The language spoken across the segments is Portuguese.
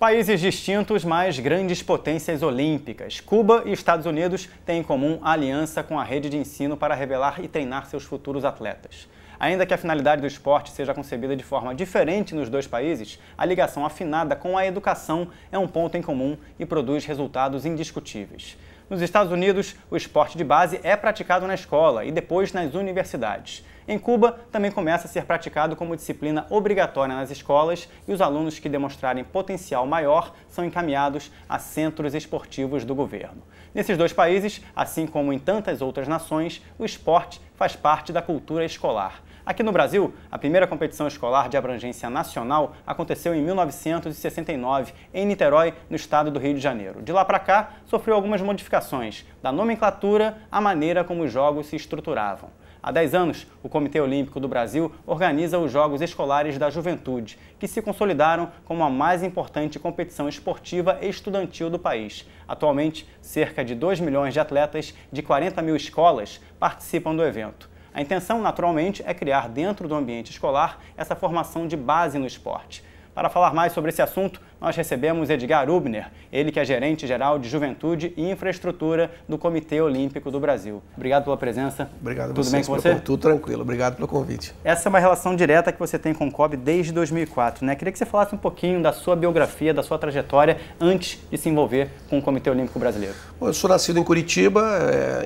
Países distintos, mas grandes potências olímpicas. Cuba e Estados Unidos têm em comum a aliança com a rede de ensino para revelar e treinar seus futuros atletas. Ainda que a finalidade do esporte seja concebida de forma diferente nos dois países, a ligação afinada com a educação é um ponto em comum e produz resultados indiscutíveis. Nos Estados Unidos, o esporte de base é praticado na escola e depois nas universidades. Em Cuba, também começa a ser praticado como disciplina obrigatória nas escolas e os alunos que demonstrarem potencial maior são encaminhados a centros esportivos do governo. Nesses dois países, assim como em tantas outras nações, o esporte faz parte da cultura escolar. Aqui no Brasil, a primeira competição escolar de abrangência nacional aconteceu em 1969, em Niterói, no estado do Rio de Janeiro. De lá para cá, sofreu algumas modificações, da nomenclatura à maneira como os jogos se estruturavam. Há 10 anos, o Comitê Olímpico do Brasil organiza os Jogos Escolares da Juventude, que se consolidaram como a mais importante competição esportiva e estudantil do país. Atualmente, cerca de 2 milhões de atletas de 40 mil escolas participam do evento. A intenção, naturalmente, é criar dentro do ambiente escolar essa formação de base no esporte. Para falar mais sobre esse assunto, nós recebemos Edgar Hübner, ele que é gerente-geral de Juventude e Infraestrutura do Comitê Olímpico do Brasil. Obrigado pela presença. Obrigado a Tudo vocês, bem com você? Tudo tranquilo, obrigado pelo convite. Essa é uma relação direta que você tem com o COB desde 2004, né? Queria que você falasse um pouquinho da sua biografia, da sua trajetória antes de se envolver com o Comitê Olímpico Brasileiro. Bom, eu sou nascido em Curitiba.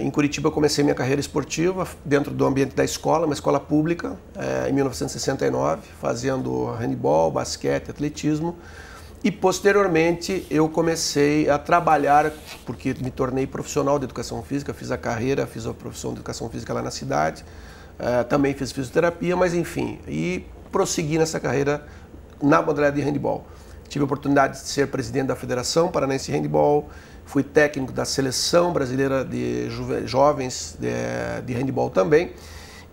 Em Curitiba eu comecei minha carreira esportiva dentro do ambiente da escola, uma escola pública, em 1969, fazendo handebol, basquete, atletismo. E posteriormente eu comecei a trabalhar, porque me tornei profissional de educação física, fiz a carreira, fiz a profissão de educação física lá na cidade, também fiz fisioterapia, mas enfim, e prossegui nessa carreira na modalidade de handebol. Tive a oportunidade de ser presidente da Federação Paranaense de Handebol, fui técnico da Seleção Brasileira de Jovens de Handebol também,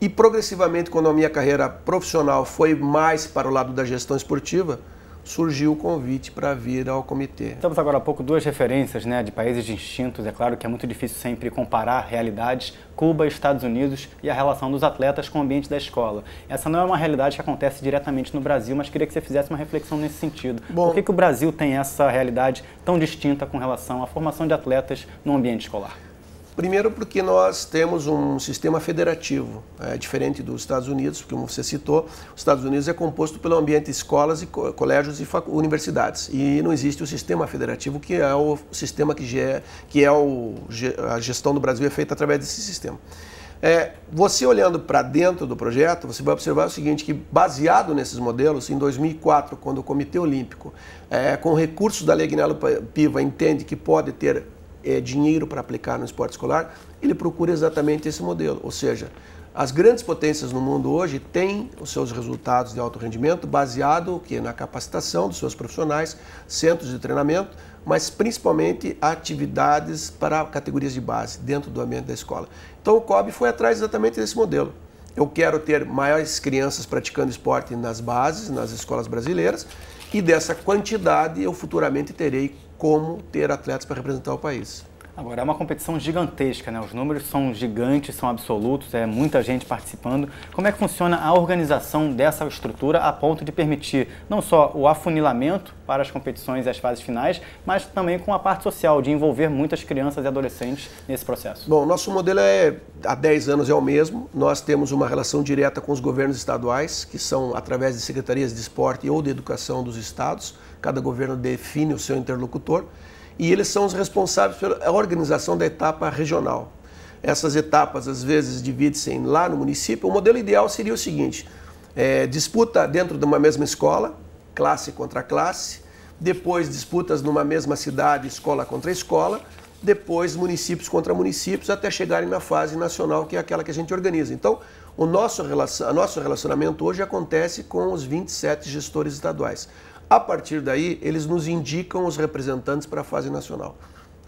e progressivamente, quando a minha carreira profissional foi mais para o lado da gestão esportiva, surgiu o convite para vir ao comitê. Estamos agora há pouco duas referências, né, de países distintos. É claro que é muito difícil sempre comparar realidades, Cuba e Estados Unidos e a relação dos atletas com o ambiente da escola. Essa não é uma realidade que acontece diretamente no Brasil, mas queria que você fizesse uma reflexão nesse sentido. Bom, por que o Brasil tem essa realidade tão distinta com relação à formação de atletas no ambiente escolar? Primeiro porque nós temos um sistema federativo, diferente dos Estados Unidos, porque como você citou, os Estados Unidos é composto pelo ambiente de escolas, e colégios e universidades. E não existe o sistema federativo, que é o sistema a gestão do Brasil é feita através desse sistema. Você olhando para dentro do projeto, você vai observar o seguinte, que baseado nesses modelos, em 2004, quando o Comitê Olímpico, com recursos da Lei Agnello Piva, entende que pode ter dinheiro para aplicar no esporte escolar, ele procura exatamente esse modelo. Ou seja, as grandes potências no mundo hoje têm os seus resultados de alto rendimento baseado na capacitação dos seus profissionais, centros de treinamento, mas principalmente atividades para categorias de base dentro do ambiente da escola. Então o COB foi atrás exatamente desse modelo. Eu quero ter maiores crianças praticando esporte nas bases, nas escolas brasileiras, e dessa quantidade eu futuramente terei como ter atletas para representar o país. Agora, é uma competição gigantesca, né? Os números são gigantes, são absolutos, é muita gente participando. Como é que funciona a organização dessa estrutura a ponto de permitir não só o afunilamento para as competições e as fases finais, mas também com a parte social, de envolver muitas crianças e adolescentes nesse processo? Bom, nosso modelo há 10 anos é o mesmo. Nós temos uma relação direta com os governos estaduais, que são através de secretarias de esporte ou de educação dos estados. Cada governo define o seu interlocutor. E eles são os responsáveis pela organização da etapa regional. Essas etapas, às vezes, dividem-se lá no município. O modelo ideal seria o seguinte: disputa dentro de uma mesma escola, classe contra classe, depois disputas numa mesma cidade, escola contra escola, depois municípios contra municípios, até chegarem na fase nacional, que é aquela que a gente organiza. Então, o nosso relacionamento hoje acontece com os 27 gestores estaduais. A partir daí, eles nos indicam os representantes para a fase nacional.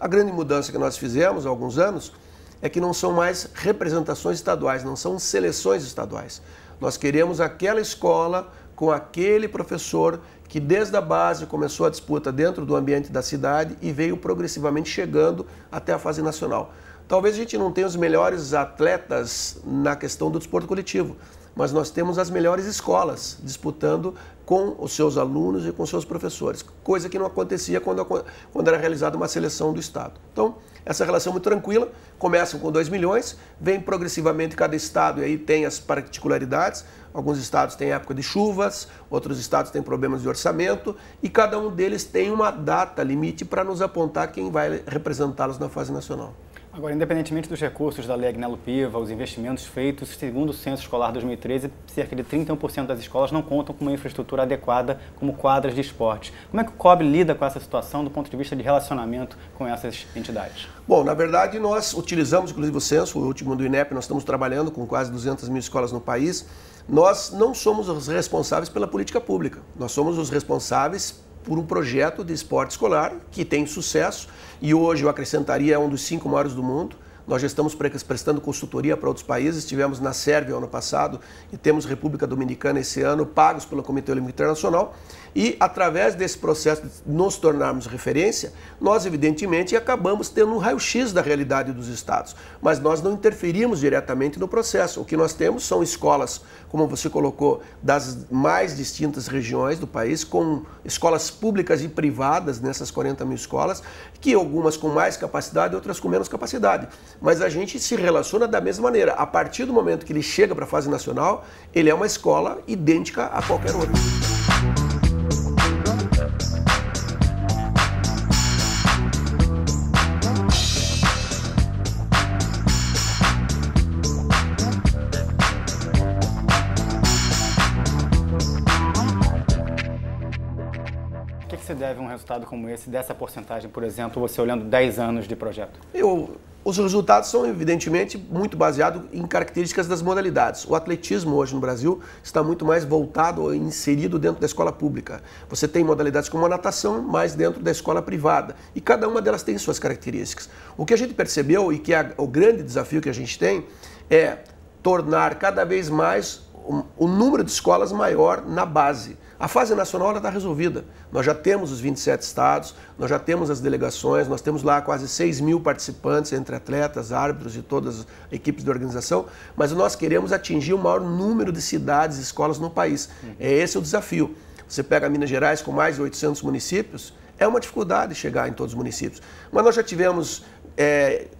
A grande mudança que nós fizemos há alguns anos é que não são mais representações estaduais, não são seleções estaduais. Nós queremos aquela escola com aquele professor que desde a base começou a disputa dentro do ambiente da cidade e veio progressivamente chegando até a fase nacional. Talvez a gente não tenha os melhores atletas na questão do desporto coletivo, mas nós temos as melhores escolas disputando com os seus alunos e com os seus professores, coisa que não acontecia quando era realizada uma seleção do Estado. Então, essa relação é muito tranquila, começam com 2 milhões, vem progressivamente cada estado e aí tem as particularidades. Alguns estados têm época de chuvas, outros estados têm problemas de orçamento e cada um deles tem uma data limite para nos apontar quem vai representá-los na fase nacional. Agora, independentemente dos recursos da Lei Agnello-Piva, os investimentos feitos, segundo o Censo Escolar 2013, cerca de 31% das escolas não contam com uma infraestrutura adequada, como quadras de esporte. Como é que o COB lida com essa situação do ponto de vista de relacionamento com essas entidades? Bom, na verdade, nós utilizamos, inclusive, o censo, o último do INEP, nós estamos trabalhando com quase 200 mil escolas no país. Nós não somos os responsáveis pela política pública, nós somos os responsáveis por um projeto de esporte escolar que tem sucesso e hoje eu acrescentaria é um dos 5 maiores do mundo. Nós já estamos prestando consultoria para outros países, estivemos na Sérvia ano passado e temos República Dominicana esse ano, pagos pelo Comitê Olímpico Internacional. E através desse processo de nos tornarmos referência, nós evidentemente acabamos tendo um raio-x da realidade dos estados. Mas nós não interferimos diretamente no processo. O que nós temos são escolas, como você colocou, das mais distintas regiões do país, com escolas públicas e privadas nessas 40 mil escolas, que algumas com mais capacidade, outras com menos capacidade. Mas a gente se relaciona da mesma maneira. A partir do momento que ele chega para a fase nacional, ele é uma escola idêntica a qualquer outra. O que se deve a um resultado como esse, dessa porcentagem, por exemplo, você olhando 10 anos de projeto? Os resultados são, evidentemente, muito baseados em características das modalidades. O atletismo hoje no Brasil está muito mais voltado ou inserido dentro da escola pública. Você tem modalidades como a natação, mais dentro da escola privada. E cada uma delas tem suas características. O que a gente percebeu e que é o grande desafio que a gente tem é tornar cada vez mais o número de escolas maior na base. A fase nacional está resolvida. Nós já temos os 27 estados, nós já temos as delegações, nós temos lá quase 6 mil participantes entre atletas, árbitros e todas as equipes de organização, mas nós queremos atingir o maior número de cidades e escolas no país. Esse é o desafio. Você pega Minas Gerais com mais de 800 municípios, é uma dificuldade chegar em todos os municípios. Mas nós já tivemos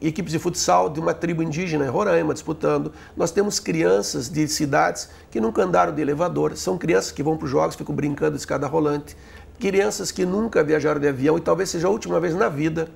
equipes de futsal de uma tribo indígena em Roraima disputando. Nós temos crianças de cidades que nunca andaram de elevador, são crianças que vão para os jogos, ficam brincando de escada rolante, crianças que nunca viajaram de avião e talvez seja a última vez na vida,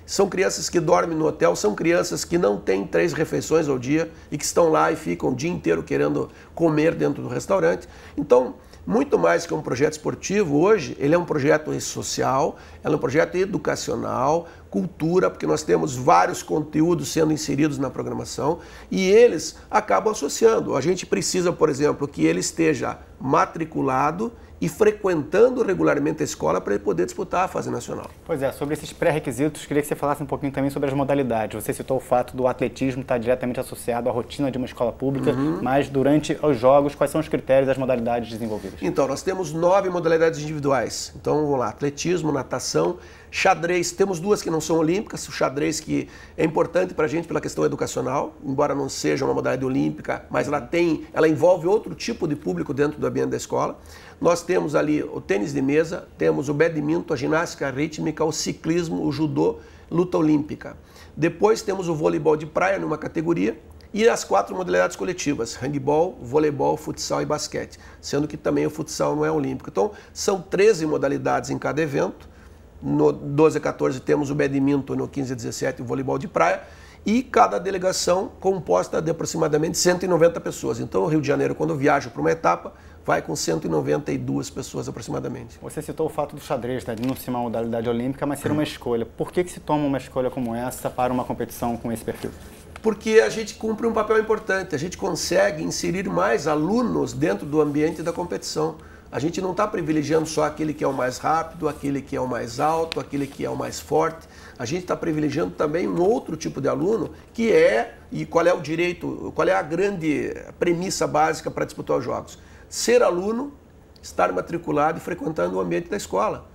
são crianças que dormem no hotel, são crianças que não têm 3 refeições ao dia e que estão lá e ficam o dia inteiro querendo comer dentro do restaurante. Então, muito mais que um projeto esportivo, hoje ele é um projeto social, é um projeto educacional, cultura, porque nós temos vários conteúdos sendo inseridos na programação e eles acabam associando. A gente precisa, por exemplo, que ele esteja matriculado e frequentando regularmente a escola para ele poder disputar a fase nacional. Pois é, sobre esses pré-requisitos, queria que você falasse um pouquinho também sobre as modalidades. Você citou o fato do atletismo estar diretamente associado à rotina de uma escola pública, mas durante os jogos, quais são os critérios das modalidades desenvolvidas? Então, nós temos 9 modalidades individuais. Então, vamos lá, atletismo, natação, xadrez, temos 2 que não são olímpicas, o xadrez que é importante para a gente pela questão educacional, embora não seja uma modalidade olímpica, mas ela envolve outro tipo de público dentro do ambiente da escola. Nós temos ali o tênis de mesa, temos o badminton, a ginástica rítmica, o ciclismo, o judô, luta olímpica. Depois temos o voleibol de praia numa categoria e as 4 modalidades coletivas, handebol, voleibol, futsal e basquete, sendo que também o futsal não é olímpico. Então, são 13 modalidades em cada evento. No 12 a 14 temos o badminton, no 15 a 17 o voleibol de praia e cada delegação composta de aproximadamente 190 pessoas. Então o Rio de Janeiro, quando viaja para uma etapa, vai com 192 pessoas aproximadamente. Você citou o fato do xadrez, né, de não ser uma modalidade olímpica, mas ser uma escolha. Por que se toma uma escolha como essa para uma competição com esse perfil? Porque a gente cumpre um papel importante, a gente consegue inserir mais alunos dentro do ambiente da competição. A gente não está privilegiando só aquele que é o mais rápido, aquele que é o mais alto, aquele que é o mais forte. A gente está privilegiando também um outro tipo de aluno que e qual é o direito, qual é a grande premissa básica para disputar os jogos? Ser aluno, estar matriculado e frequentando o ambiente da escola.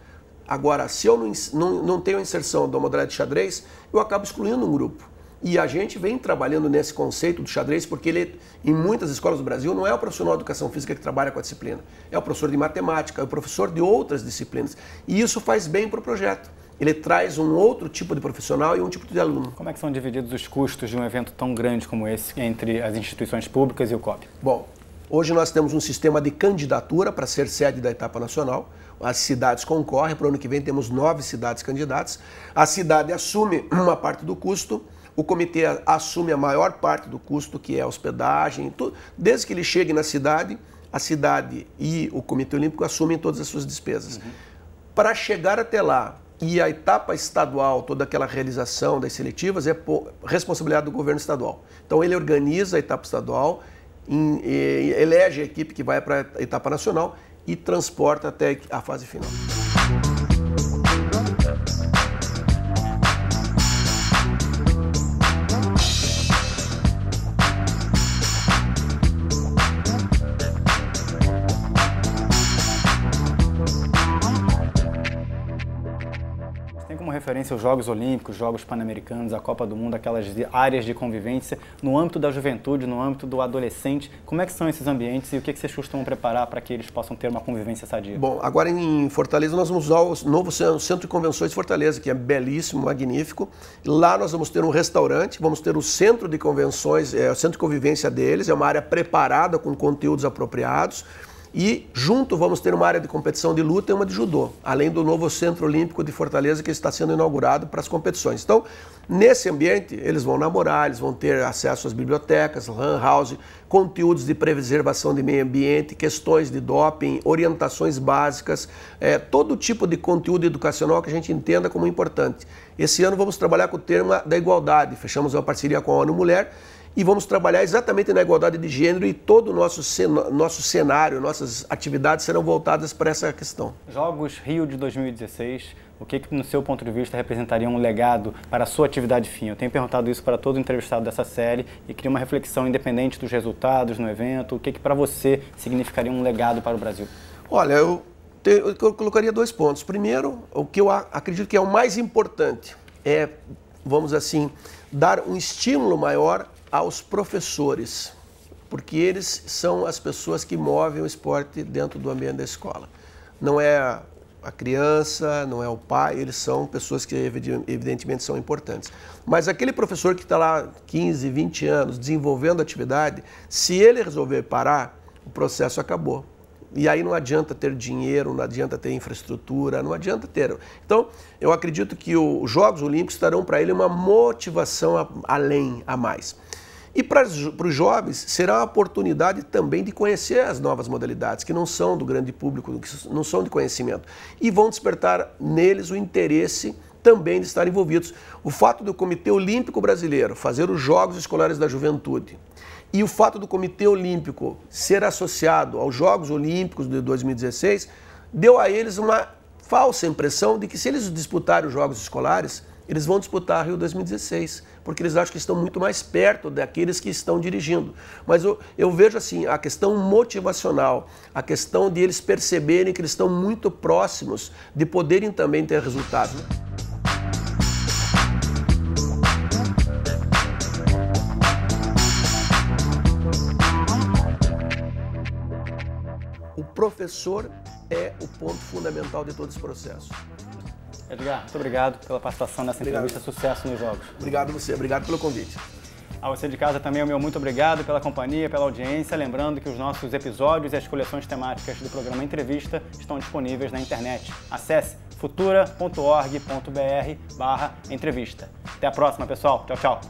Agora, se eu não tenho a inserção da modalidade de xadrez, eu acabo excluindo um grupo. E a gente vem trabalhando nesse conceito do xadrez porque ele, em muitas escolas do Brasil, não é o profissional de educação física que trabalha com a disciplina. É o professor de matemática, é o professor de outras disciplinas. E isso faz bem para o projeto. Ele traz um outro tipo de profissional e um tipo de aluno. Como é que são divididos os custos de um evento tão grande como esse entre as instituições públicas e o COB? Bom, hoje nós temos um sistema de candidatura para ser sede da etapa nacional. As cidades concorrem, para o ano que vem temos 9 cidades candidatas. A cidade assume uma parte do custo, o comitê assume a maior parte do custo, que é a hospedagem, tudo. Desde que ele chegue na cidade, a cidade e o Comitê Olímpico assumem todas as suas despesas. Para chegar até lá, e a etapa estadual, toda aquela realização das seletivas, é responsabilidade do governo estadual. Então ele organiza a etapa estadual, elege a equipe que vai para a etapa nacional e transporta até a fase final. Tem como referência os Jogos Olímpicos, Jogos Pan-Americanos, a Copa do Mundo, aquelas áreas de convivência no âmbito da juventude, no âmbito do adolescente. Como é que são esses ambientes e o que vocês costumam preparar para que eles possam ter uma convivência sadia? Bom, agora em Fortaleza nós vamos usar o novo Centro de Convenções de Fortaleza, que é belíssimo, magnífico. Lá nós vamos ter um restaurante, vamos ter o centro de convenções, o centro de convivência deles, é uma área preparada com conteúdos apropriados. E junto vamos ter uma área de competição de luta e uma de judô, além do novo Centro Olímpico de Fortaleza que está sendo inaugurado para as competições. Então, nesse ambiente, eles vão namorar, eles vão ter acesso às bibliotecas, lan house, conteúdos de preservação de meio ambiente, questões de doping, orientações básicas, todo tipo de conteúdo educacional que a gente entenda como importante. Esse ano vamos trabalhar com o tema da igualdade, fechamos uma parceria com a ONU Mulher, e vamos trabalhar exatamente na igualdade de gênero e todo o nosso cenário, nossas atividades serão voltadas para essa questão. Jogos Rio de 2016, o que no seu ponto de vista representaria um legado para a sua atividade fim? Eu tenho perguntado isso para todo entrevistado dessa série e queria uma reflexão independente dos resultados no evento. O que para você significaria um legado para o Brasil? Olha, eu colocaria 2 pontos. Primeiro, o que eu acredito que é o mais importante é, vamos assim, dar um estímulo maior aos professores, porque eles são as pessoas que movem o esporte dentro do ambiente da escola. Não é a criança, não é o pai, eles são pessoas que evidentemente são importantes. Mas aquele professor que está lá 15, 20 anos desenvolvendo a atividade, se ele resolver parar, o processo acabou. E aí não adianta ter dinheiro, não adianta ter infraestrutura, não adianta ter. Então, eu acredito que os Jogos Olímpicos estarão para ele uma motivação a mais. E para os jovens será a oportunidade também de conhecer as novas modalidades, que não são do grande público, que não são de conhecimento. E vão despertar neles o interesse também de estar envolvidos. O fato do Comitê Olímpico Brasileiro fazer os Jogos Escolares da Juventude e o fato do Comitê Olímpico ser associado aos Jogos Olímpicos de 2016 deu a eles uma falsa impressão de que se eles disputarem os Jogos Escolares, eles vão disputar Rio 2016, porque eles acham que estão muito mais perto daqueles que estão dirigindo. Mas eu vejo assim, a questão motivacional, a questão de eles perceberem que eles estão muito próximos de poderem também ter resultados. O professor é o ponto fundamental de todo esse processo. Edgar, muito obrigado pela participação nessa entrevista. Sucesso nos Jogos. Obrigado a você, obrigado pelo convite. A você de casa também, o meu muito obrigado pela companhia, pela audiência. Lembrando que os nossos episódios e as coleções temáticas do programa Entrevista estão disponíveis na internet. Acesse futura.org.br/entrevista. Até a próxima, pessoal. Tchau, tchau.